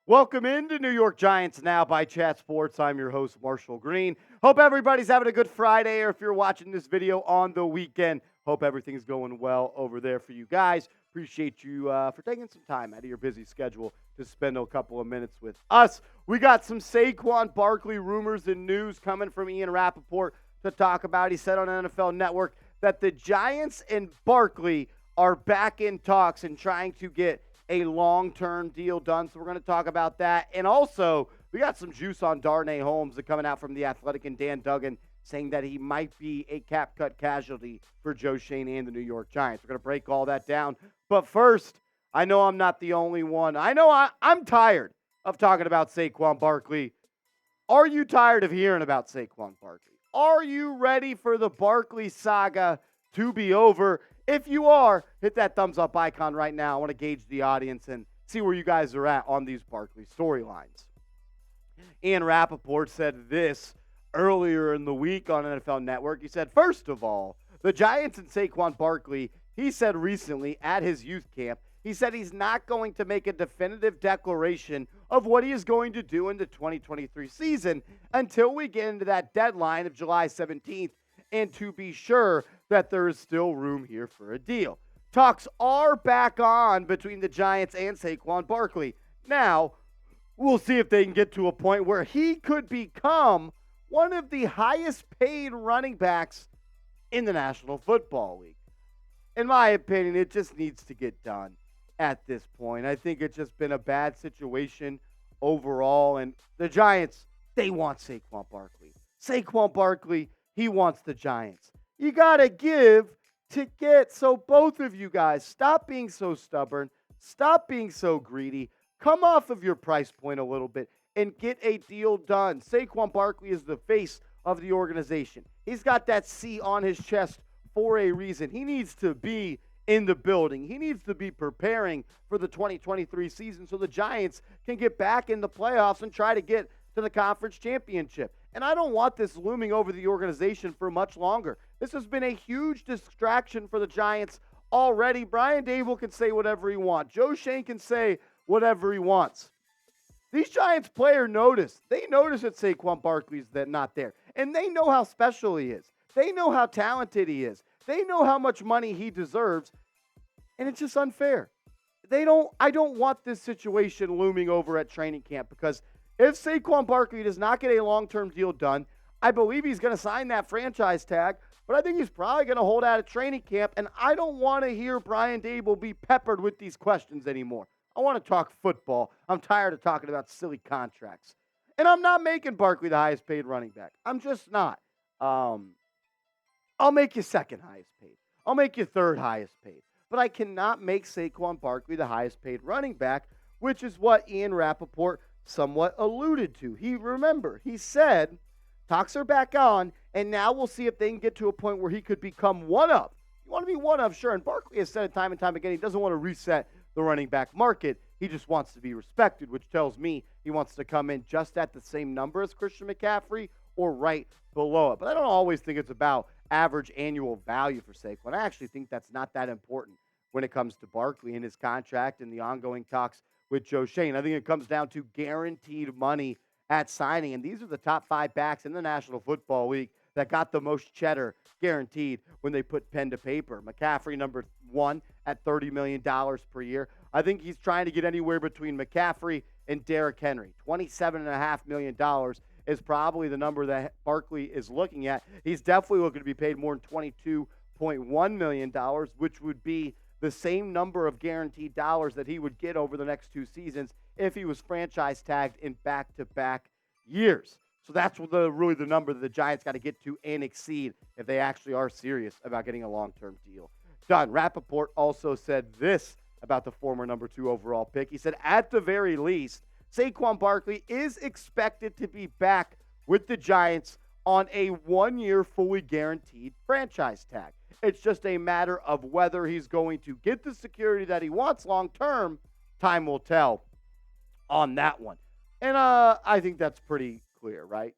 Welcome into New York Giants Now by Chat Sports. I'm your host, Marshall Green. Hope everybody's having a good Friday, or if you're watching this video on the weekend, hope everything's going well over there for you guys. Appreciate you for taking some time out of your busy schedule to spend a couple of minutes with us. We got some Saquon Barkley rumors and news coming from Ian Rapoport to talk about. He said on NFL Network that the Giants and Barkley are back in talks and trying to get a long-term deal done. So we're going to talk about that. And also, we got some juice on Darnay Holmes coming out from The Athletic and Dan Duggan saying that he might be a cap-cut casualty for Joe Schoen and the New York Giants. We're going to break all that down. But first, I know I'm not the only one. I know I'm tired of talking about Saquon Barkley. Are you tired of hearing about Saquon Barkley? Are you ready for the Barkley saga to be over? If you are, hit that thumbs up icon right now. I want to gauge the audience and see where you guys are at on these Barkley storylines. Ian Rapoport said this earlier in the week on NFL Network. He said, first of all, the Giants and Saquon Barkley, he said recently at his youth camp, he said he's not going to make a definitive declaration of what he is going to do in the 2023 season until we get into that deadline of July 17th. And to be sure that there is still room here for a deal. Talks are back on between the Giants and Saquon Barkley. Now, we'll see if they can get to a point where he could become one of the highest paid running backs in the National Football League. In my opinion, it just needs to get done at this point. I think it's just been a bad situation overall. And the Giants, they want Saquon Barkley. Saquon Barkley, he wants the Giants. You got to give to get. So both of you guys, stop being so stubborn. Stop being so greedy. Come off of your price point a little bit and get a deal done. Saquon Barkley is the face of the organization. He's got that C on his chest for a reason. He needs to be in the building. He needs to be preparing for the 2023 season so the Giants can get back in the playoffs and try to get to the conference championship. And I don't want this looming over the organization for much longer. This has been a huge distraction for the Giants already. Brian Daboll can say whatever he wants. Joe Schoen can say whatever he wants. These Giants players notice. They notice that Saquon Barkley's not there. And they know how special he is. They know how talented he is. They know how much money he deserves. And it's just unfair. I don't want this situation looming over at training camp, because if Saquon Barkley does not get a long-term deal done, I believe he's going to sign that franchise tag, but I think he's probably going to hold out at training camp, and I don't want to hear Brian Daboll be peppered with these questions anymore. I want to talk football. I'm tired of talking about silly contracts. And I'm not making Barkley the highest paid running back. I'm just not. I'll make you second highest paid. I'll make you third highest paid. But I cannot make Saquon Barkley the highest paid running back, which is what Ian Rapoport somewhat alluded to. He said, talks are back on, and now we'll see if they can get to a point where he could become one of. You want to be one of, sure. And Barkley has said it time and time again, he doesn't want to reset the running back market. He just wants to be respected, which tells me he wants to come in just at the same number as Christian McCaffrey or right below it. But I don't always think it's about average annual value for Saquon. I actually think that's not that important when it comes to Barkley and his contract and the ongoing talks with Joe Schoen. I think it comes down to guaranteed money at signing. And these are the top 5 backs in the National Football League that got the most cheddar guaranteed when they put pen to paper. McCaffrey, number 1 at $30 million per year. I think he's trying to get anywhere between McCaffrey and Derrick Henry. $27.5 million is probably the number that Barkley is looking at. He's definitely looking to be paid more than $22.1 million, which would be the same number of guaranteed dollars that he would get over the next 2 seasons if he was franchise tagged in back-to-back years. So that's really the number that the Giants got to get to and exceed if they actually are serious about getting a long-term deal done. Rapoport also said this about the former number 2 overall pick. He said, at the very least, Saquon Barkley is expected to be back with the Giants on a 1-year fully guaranteed franchise tag. It's just a matter of whether he's going to get the security that he wants long-term. Time will tell on that one. And I think that's pretty clear, right?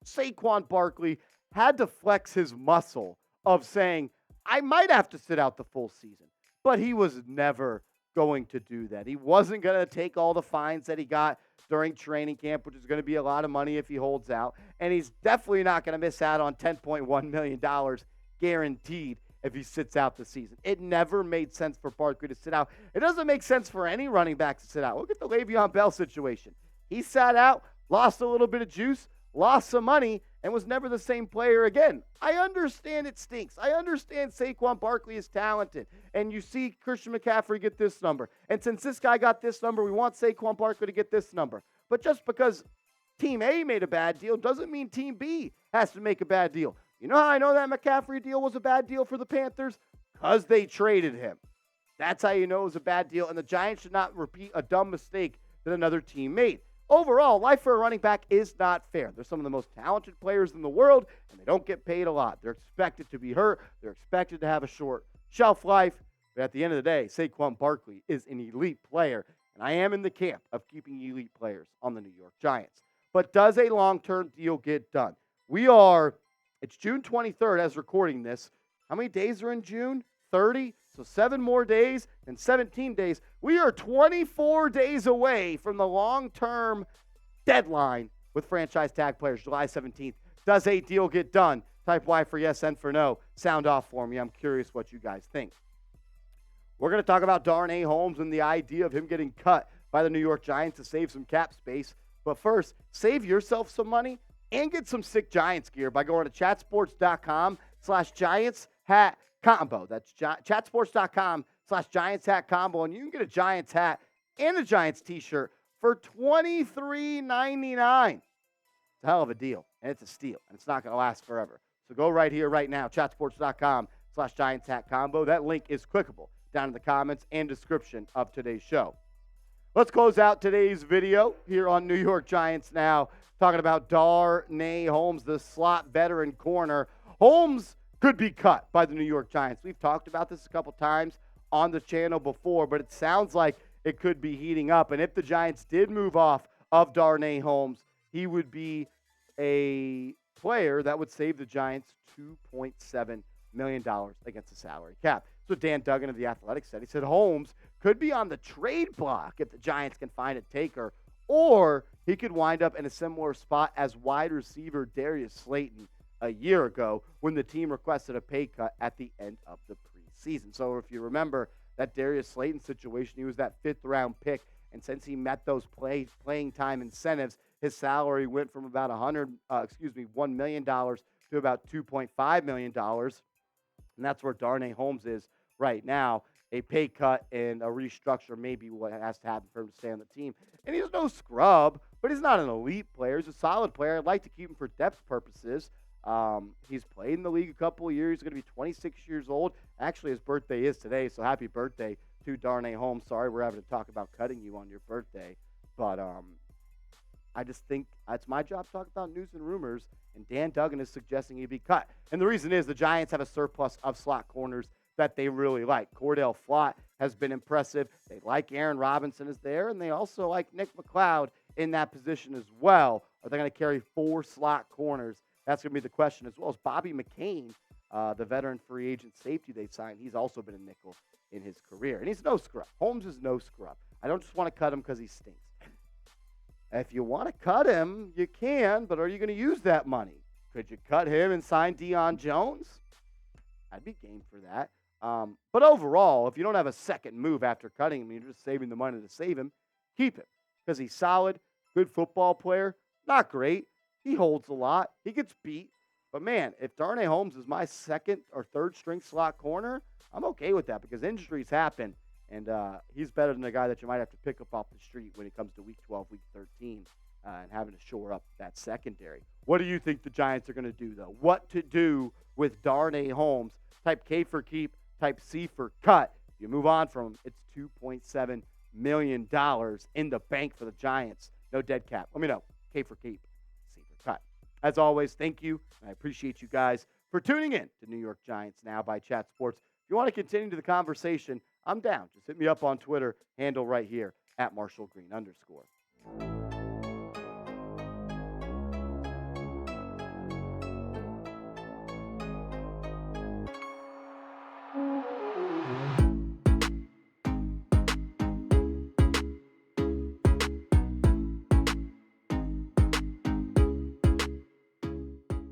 Saquon Barkley had to flex his muscle of saying, I might have to sit out the full season. But he was never going to do that. He wasn't going to take all the fines that he got during training camp, which is going to be a lot of money if he holds out. And he's definitely not going to miss out on $10.1 million guaranteed if he sits out the season. It never made sense for Barkley to sit out. It doesn't make sense for any running back to sit out. Look at the Le'Veon Bell situation. He sat out, lost a little bit of juice, lost some money, and was never the same player again. I understand it stinks. I understand Saquon Barkley is talented. And you see Christian McCaffrey get this number. And since this guy got this number, we want Saquon Barkley to get this number. But just because Team A made a bad deal doesn't mean Team B has to make a bad deal. You know how I know that McCaffrey deal was a bad deal for the Panthers? Because they traded him. That's how you know it was a bad deal. And the Giants should not repeat a dumb mistake that another team made. Overall, life for a running back is not fair. They're some of the most talented players in the world, and they don't get paid a lot. They're expected to be hurt. They're expected to have a short shelf life. But at the end of the day, Saquon Barkley is an elite player, and I am in the camp of keeping elite players on the New York Giants. But does a long-term deal get done? It's June 23rd as recording this. How many days are in June? 30? So 7 more days and 17 days. We are 24 days away from the long-term deadline with franchise tag players, July 17th. Does a deal get done? Type Y for yes, N for no. Sound off for me. I'm curious what you guys think. We're going to talk about Darnay Holmes and the idea of him getting cut by the New York Giants to save some cap space. But first, save yourself some money and get some sick Giants gear by going to chatsports.com/Giants hat combo. That's chatsports.com/Giants hat combo. And you can get a Giants hat and a Giants t-shirt for $23.99. It's a hell of a deal, and it's a steal, and it's not going to last forever. So go right here, right now, chatsports.com/Giants hat combo. That link is clickable down in the comments and description of today's show. Let's close out today's video here on New York Giants Now, talking about Darnay Holmes, the slot veteran corner. Holmes could be cut by the New York Giants. We've talked about this a couple times on the channel before, but it sounds like it could be heating up. And if the Giants did move off of Darnay Holmes, he would be a player that would save the Giants $2.7 million against the salary cap. So Dan Duggan of The Athletic said, he said Holmes could be on the trade block if the Giants can find a taker, or he could wind up in a similar spot as wide receiver Darius Slayton a year ago when the team requested a pay cut at the end of the preseason. So if you remember that Darius Slayton situation, he was that 5th-round pick, and since he met those playing time incentives, his salary went from about $1 million to about $2.5 million, and that's where Darnay Holmes is right now. A pay cut and a restructure may be what has to happen for him to stay on the team. And he's no scrub, but he's not an elite player. He's a solid player. I'd like to keep him for depth purposes. He's played in the league a couple of years. He's going to be 26 years old. Actually, his birthday is today, so happy birthday to Darnay Holmes. Sorry we're having to talk about cutting you on your birthday. But I just think it's my job to talk about news and rumors, and Dan Duggan is suggesting he'd be cut. And the reason is the Giants have a surplus of slot corners that they really like. Cordell Flott has been impressive. They like Aaron Robinson is there, and they also like Nick McLeod in that position as well. Are they going to carry 4 slot corners? That's going to be the question, as well as Bobby McCain, the veteran free agent safety they signed. He's also been a nickel in his career, and he's no scrub. Holmes is no scrub. I don't just want to cut him because he stinks. If you want to cut him, you can, but are you going to use that money? Could you cut him and sign Deion Jones? I'd be game for that. But overall, if you don't have a second move after cutting him, you're just saving the money to save him, keep him. Because he's solid, good football player, not great. He holds a lot. He gets beat. But, man, if Darnay Holmes is my second or third string slot corner, I'm okay with that because injuries happen. And he's better than a guy that you might have to pick up off the street when it comes to Week 12, Week 13, and having to shore up that secondary. What do you think the Giants are going to do, though? What to do with Darnay Holmes? Type K for keep, type C for cut. If you move on from him, it's $2.7 million in the bank for the Giants. No dead cap. Let me know. K for keep, C for cut. As always, thank you. And I appreciate you guys for tuning in to New York Giants Now by Chat Sports. If you want to continue the conversation, I'm down. Just hit me up on Twitter, handle right here at @MarshallGreen_.